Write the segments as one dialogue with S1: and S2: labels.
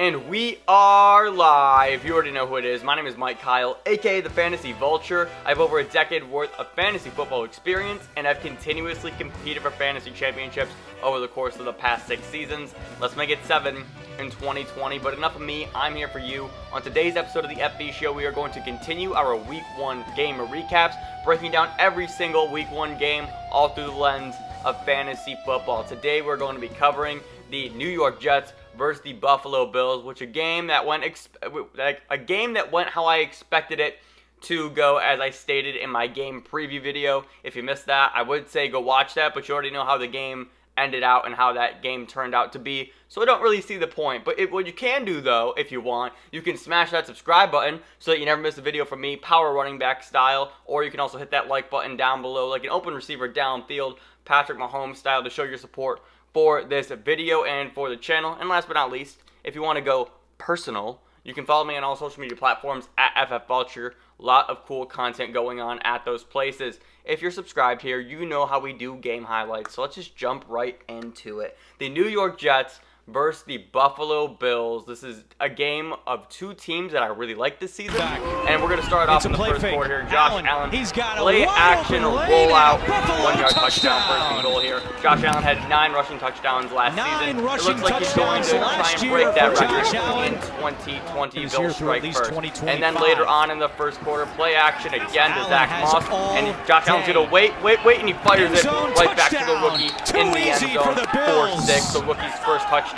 S1: And we are live. You already know who it is. My name is Mike Kyle, aka the Fantasy Vulture. I have over a decade worth of fantasy football experience, and I've continuously competed for fantasy championships over the course of the past 6 seasons. Let's make it 7 in 2020, but enough of me. I'm here for you. On today's episode of the FB Show, we are going to continue our Week 1 game recaps, breaking down every single Week 1 game, all through the lens of fantasy football. Today, we're going to be covering the New York Jets versus the Buffalo Bills, which a game that went how I expected it to go, as I stated in my game preview video. If you missed that, I would say go watch that, but you already know how the game ended out and how that game turned out to be, so I don't really see the point. But what you can do, though, if you want, you can smash that subscribe button so that you never miss a video from me, power running back style, or you can also hit that like button down below like an open receiver downfield, Patrick Mahomes style, to show your support for this video and for the channel. And last but not least, if you want to go personal, you can follow me on all social media platforms at FFVulture. A lot of cool content going on at those places. If you're subscribed here, you know how we do game highlights, so let's just jump right into it. The New York Jets versus the Buffalo Bills. This is a game of two teams that I really like this season. And we're going to start off in the first quarter here. Josh Allen,
S2: he's got a
S1: play action rollout, 1-yard
S2: touchdown.
S1: first and goal here. Josh Allen had 9 rushing touchdowns last season. It looks like he's going to try and break that record in 2020. Bills strike first. And then later on in the first quarter, play action again to Zack Moss. And Josh Allen's going to wait, and he fires it right back to the rookie in the end zone. 4-6, the rookie's first touchdown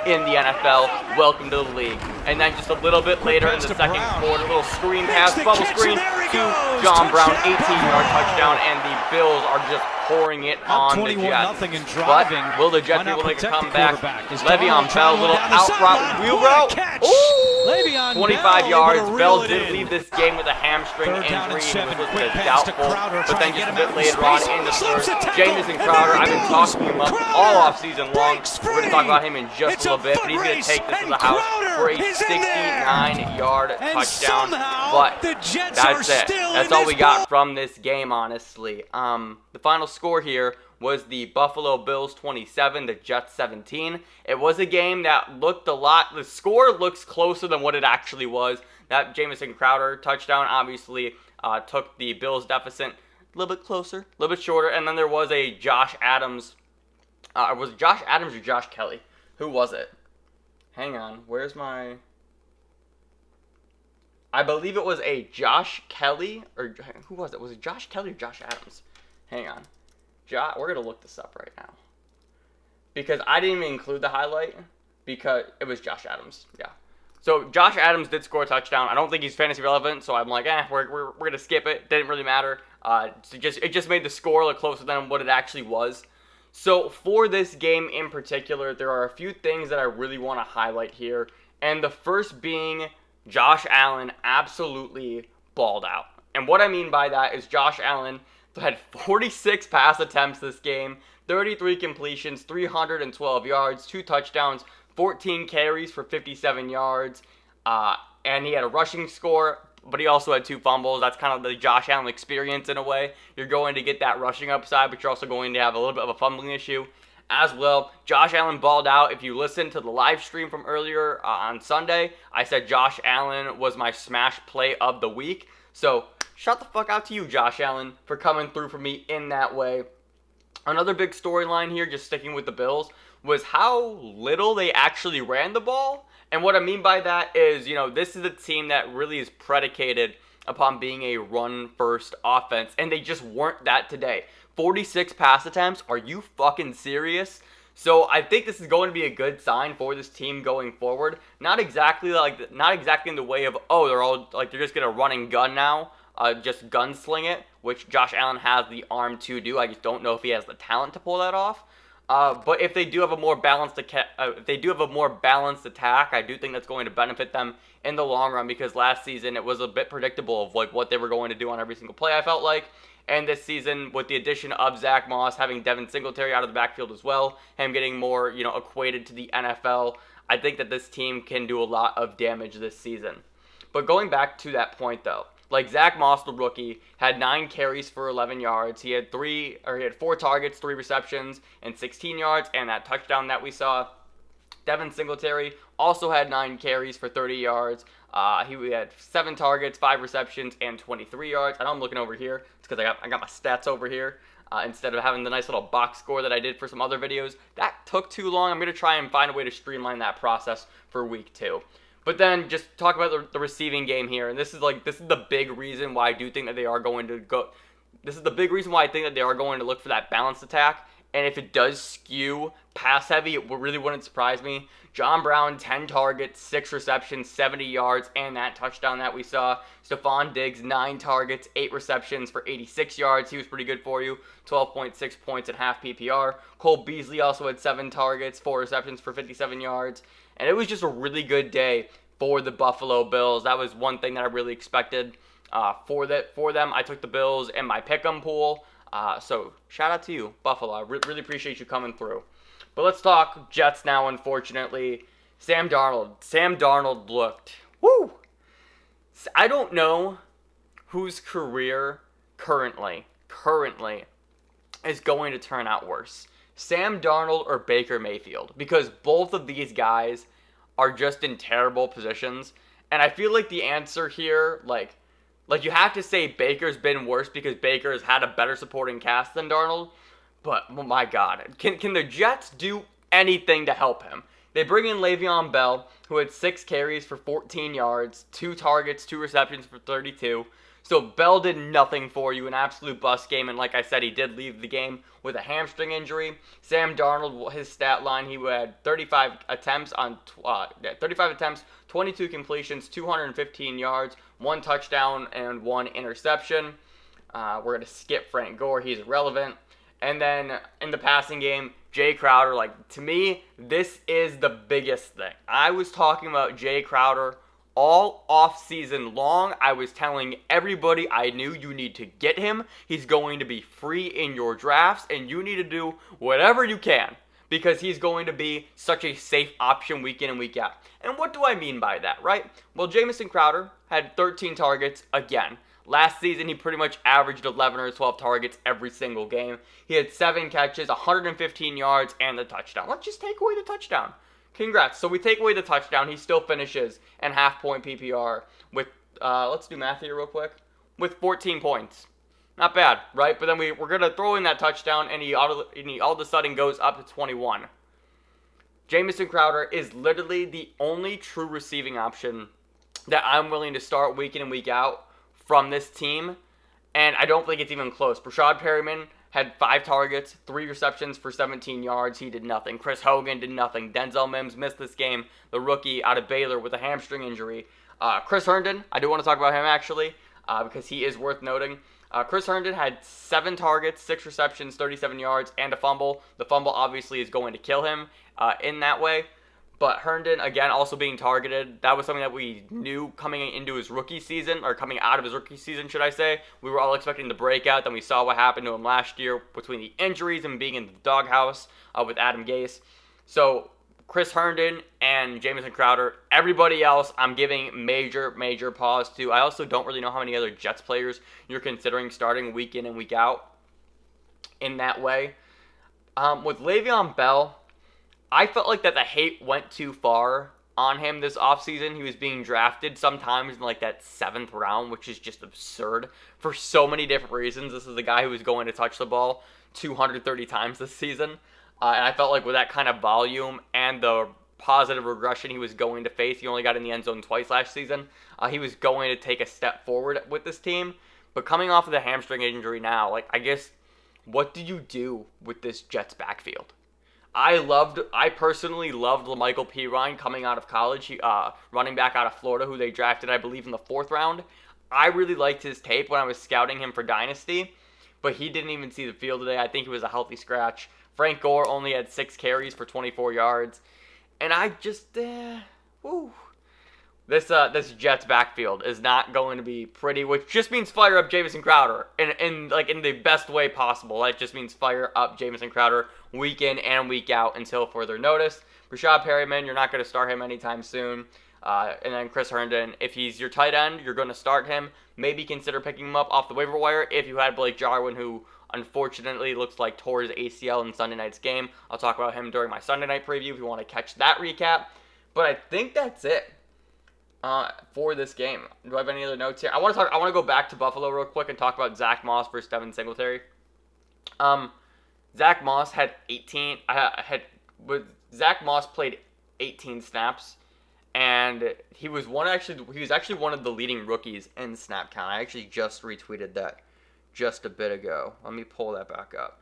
S1: in the NFL. Welcome to the league. And then just a little bit later in the second quarter, a little screen pass, bubble screen to John Brown, 18-yard touchdown, and the Bills are just pouring it on the Jets. But will the Jets be able to make a comeback? Leveon Bell, little out route, wheel route. Ooh! 25 yards. Bell did leave this game with a hamstring injury and was listed as doubtful. But then just a bit later on in the third, Jamison Crowder, I've been talking him up all off season long. We're going to talk about him in just a little bit, but he's going to take this to the house for a 69-yard touchdown. But that's it. That's all we got from this game, honestly. The final score here was the Buffalo Bills 27, the Jets 17. It was a game that looked a lot, the score looks closer than what it actually was. That Jamison Crowder touchdown obviously took the Bills deficit a little bit closer, a little bit shorter. And then there was a Josh Adams, was it Josh Adams or Josh Kelly? Who was it? Hang on, where's my... I believe it was a Josh Kelly, or who was it? Was it Josh Kelly or Josh Adams? Hang on. We're going to look this up right now. Because I didn't even include the highlight, because it was Josh Adams. Yeah. So Josh Adams did score a touchdown. I don't think he's fantasy relevant, so I'm like, we're going to skip it. Didn't really matter. It just made the score look closer than what it actually was. So for this game in particular, there are a few things that I really want to highlight here. And the first being Josh Allen absolutely balled out. And what I mean by that is Josh Allen had 46 pass attempts this game, 33 completions, 312 yards, 2 touchdowns, 14 carries for 57 yards, and he had a rushing score, but he also had 2 fumbles. That's kind of the Josh Allen experience in a way. You're going to get that rushing upside, but you're also going to have a little bit of a fumbling issue as well. Josh Allen balled out. If you listen to the live stream from earlier on Sunday, I said Josh Allen was my smash play of the week. So shout the fuck out to you, Josh Allen, for coming through for me in that way. Another big storyline here, just sticking with the Bills, was how little they actually ran the ball. And what I mean by that is, this is a team that really is predicated upon being a run-first offense, and they just weren't that today. 46 pass attempts? Are you fucking serious? So I think this is going to be a good sign for this team going forward. Not exactly in the way of, they're just gonna run and gun now, just gunsling it, which Josh Allen has the arm to do. I just don't know if he has the talent to pull that off. But if they do have a more balanced attack, I do think that's going to benefit them in the long run, because last season it was a bit predictable of what they were going to do on every single play, I felt like. And this season, with the addition of Zack Moss, having Devin Singletary out of the backfield as well, him getting more, equated to the NFL, I think that this team can do a lot of damage this season. But going back to that point, though, like Zack Moss, the rookie, had 9 carries for 11 yards. He had 4 targets, 3 receptions, and 16 yards, and that touchdown that we saw. Devin Singletary also had 9 carries for 30 yards. He had 7 targets, 5 receptions, and 23 yards. I know I'm looking over here. It's because I got my stats over here. Instead of having the nice little box score that I did for some other videos. That took too long. I'm going to try and find a way to streamline that process for week 2. But then just talk about the receiving game here. And this is the big reason why I do think that they are going to go. This is the big reason why I think that they are going to look for that balanced attack. And if it does skew pass heavy, it really wouldn't surprise me. John Brown, 10 targets, 6 receptions, 70 yards, and that touchdown that we saw. Stefon Diggs, 9 targets, 8 receptions for 86 yards. He was pretty good for you. 12.6 points at half PPR. Cole Beasley also had 7 targets, 4 receptions for 57 yards. And it was just a really good day for the Buffalo Bills. That was one thing that I really expected for them. I took the Bills in my pick'em pool. So shout out to you, Buffalo. I really appreciate you coming through. But let's talk Jets now, unfortunately. Sam Darnold looked, woo! I don't know whose career currently is going to turn out worse. Sam Darnold or Baker Mayfield. Because both of these guys are just in terrible positions. And I feel like the answer here, like you have to say Baker's been worse because Baker has had a better supporting cast than Darnold. But, oh my God, can the Jets do anything to help him? They bring in Leveon Bell, who had 6 carries for 14 yards, 2 targets, 2 receptions for 32. So Bell did nothing for you, an absolute bust game. And like I said, he did leave the game with a hamstring injury. Sam Darnold, his stat line, he had 35 attempts, 22 completions, 215 yards, 1 touchdown, and 1 interception. We're going to skip Frank Gore. He's irrelevant. And then in the passing game, Jay Crowder, to me, this is the biggest thing. I was talking about Jay Crowder all off-season long. I was telling everybody I knew you need to get him. He's going to be free in your drafts, and you need to do whatever you can because he's going to be such a safe option week in and week out. And what do I mean by that, right? Well, Jamison Crowder had 13 targets again. Last season, he pretty much averaged 11 or 12 targets every single game. He had 7 catches, 115 yards, and the touchdown. Let's just take away the touchdown. Congrats. So we take away the touchdown. He still finishes in half-point PPR with, let's do math here real quick, with 14 points. Not bad, right? But then we're going to throw in that touchdown, and he all of a sudden goes up to 21. Jamison Crowder is literally the only true receiving option that I'm willing to start week in and week out from this team, and I don't think it's even close. Brashad Perryman had 5 targets, 3 receptions for 17 yards. He did nothing. Chris Hogan did nothing. Denzel Mims missed this game, the rookie out of Baylor with a hamstring injury. Chris Herndon, I do want to talk about him actually, because he is worth noting. Chris Herndon had 7 targets, 6 receptions, 37 yards, and a fumble. The fumble obviously is going to kill him in that way. But Herndon, again, also being targeted. That was something that we knew coming into his rookie season, or coming out of his rookie season, should I say. We were all expecting the breakout. Then we saw what happened to him last year between the injuries and being in the doghouse with Adam Gase. So Chris Herndon and Jamison Crowder. Everybody else, I'm giving major pause to. I also don't really know how many other Jets players you're considering starting week in and week out in that way. With Leveon Bell, I felt like that the hate went too far on him this offseason. He was being drafted sometimes in that 7th round, which is just absurd for so many different reasons. This is the guy who was going to touch the ball 230 times this season. And I felt like with that kind of volume and the positive regression he was going to face, he only got in the end zone twice last season, he was going to take a step forward with this team. But coming off of the hamstring injury now, I guess, what do you do with this Jets backfield? I personally loved LaMichael Pirine coming out of college, running back out of Florida, who they drafted, I believe, in the 4th round. I really liked his tape when I was scouting him for Dynasty, but he didn't even see the field today. I think he was a healthy scratch. Frank Gore only had 6 carries for 24 yards, and I just, This Jets backfield is not going to be pretty, which just means fire up Jamison Crowder in the best way possible. That just means fire up Jamison Crowder week in and week out until further notice. Brashad Perryman, you're not going to start him anytime soon. And then Chris Herndon, if he's your tight end, you're going to start him. Maybe consider picking him up off the waiver wire if you had Blake Jarwin, who unfortunately, looks like tore his ACL in Sunday night's game. I'll talk about him during my Sunday night preview if you want to catch that recap. But I think that's it for this game. Do I have any other notes here? I want to go back to Buffalo real quick and talk about Zack Moss versus Devin Singletary. Zack Moss had 18. Zack Moss played 18 snaps, and he was actually one of the leading rookies in snap count. I actually just retweeted that just a bit ago. Let me pull that back up.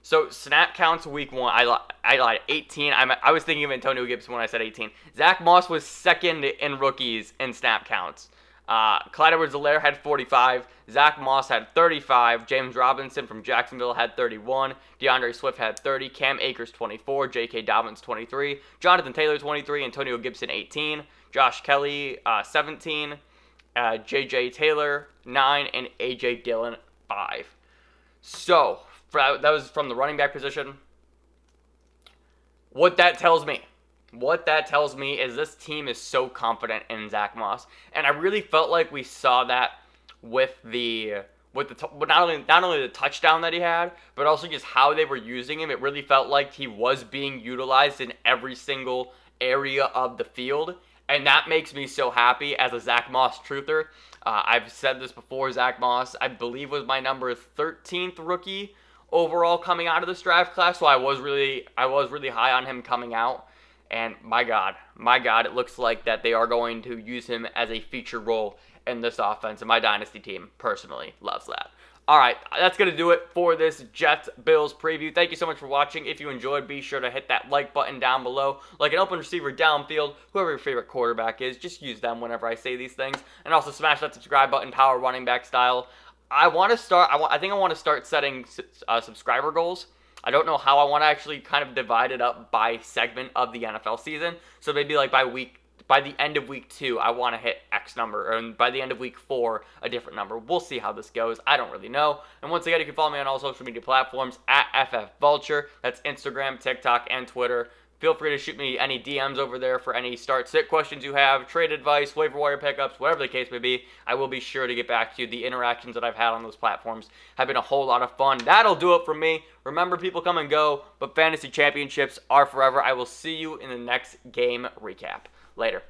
S1: So snap counts week 1. I lied. 18. I was thinking of Antonio Gibson when I said 18. Zack Moss was second in rookies in snap counts. Clyde Edwards-Helaire had 45. Zack Moss had 35. James Robinson from Jacksonville had 31. DeAndre Swift had 30. Cam Akers 24. J.K. Dobbins 23. Jonathan Taylor 23. Antonio Gibson 18. Josh Kelly 17. J.J. Taylor 9. And A.J. Dillon 5. So that was from the running back position. What that tells me is this team is so confident in Zack Moss, and I really felt like we saw that with not only the touchdown that he had, but also just how they were using him. It really felt like he was being utilized in every single area of the field, and that makes me so happy as a Zack Moss truther. I've said this before. Zack Moss, I believe, was my number 13th rookie overall coming out of this draft class, so I was really high on him coming out. And my God, it looks like that they are going to use him as a feature role in this offense, and my dynasty team personally loves that. All right, that's going to do it for this Jets-Bills preview. Thank you so much for watching. If you enjoyed, be sure to hit that like button down below. Like an open receiver downfield, whoever your favorite quarterback is, just use them whenever I say these things. And also smash that subscribe button, power running back style. I think I want to start setting subscriber goals. I don't know how I want to actually kind of divide it up by segment of the NFL season. So maybe like by the end of week 2, I want to hit X number, and by the end of week 4, a different number. We'll see how this goes. I don't really know. And once again, you can follow me on all social media platforms at FFVulture. That's Instagram, TikTok, and Twitter. Feel free to shoot me any DMs over there for any start-sit questions you have, trade advice, waiver wire pickups, whatever the case may be. I will be sure to get back to you. The interactions that I've had on those platforms have been a whole lot of fun. That'll do it for me. Remember, people come and go, but fantasy championships are forever. I will see you in the next game recap. Later.